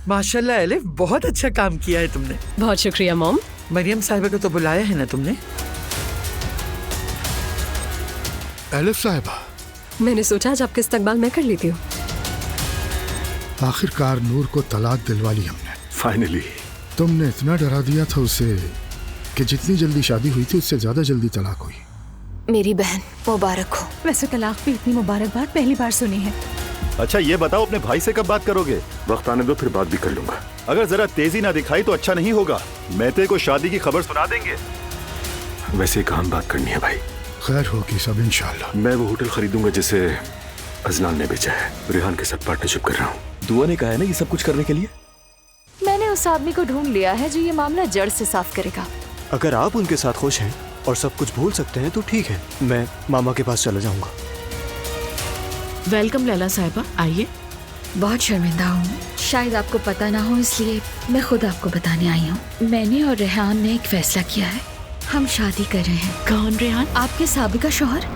माशाल्लाह एलिफ, बहुत अच्छा काम किया है तुमने। बहुत शुक्रिया मॉम। मरियम साहिबा को तो बुलाया है ना तुमने? एलिफ साहिबा, मैंने सोचा आज आपके इस्तकबाल मैं कर लेती हूँ। आखिरकार नूर को तलाक दिलवा ली हमने। फाइनली। तुमने इतना डरा दिया था उसे कि जितनी जल्दी शादी हुई थी उससे ज्यादा जल्दी तलाक हुई। मेरी बहन मुबारक हो। वैसे तलाक पे इतनी मुबारकबाद पहली बार सुनी है। अच्छा ये बताओ, अपने भाई से कब बात करोगे? वक्त आने दो, फिर बात भी कर लूंगा। अगर जरा तेजी ना दिखाई तो अच्छा नहीं होगा। मेहते को शादी की खबर सुना देंगे। वैसे एक अहम बात करनी है भाई। खैर होगी सब इंशाल्लाह। मैं वो होटल खरीदूंगा जिसे अजलान ने बेचा है। रेहान के साथ पार्टनरशिप कर रहा हूँ। दुआ ने कहा है ना ये सब कुछ करने के लिए। मैंने उस आदमी को ढूंढ लिया है जो ये मामला जड़ से साफ करेगा। अगर आप उनके साथ खुश हैं और सब कुछ भूल सकते हैं तो ठीक है, मैं मामा के पास चला जाऊंगा। वेलकम लैला साहिबा, आइए। बहुत शर्मिंदा हूँ, शायद आपको पता ना हो इसलिए मैं खुद आपको बताने आई हूँ। मैंने और रेहान ने एक फैसला किया है, हम शादी कर रहे हैं। कौन रेहान? आपके साबिका शौहर।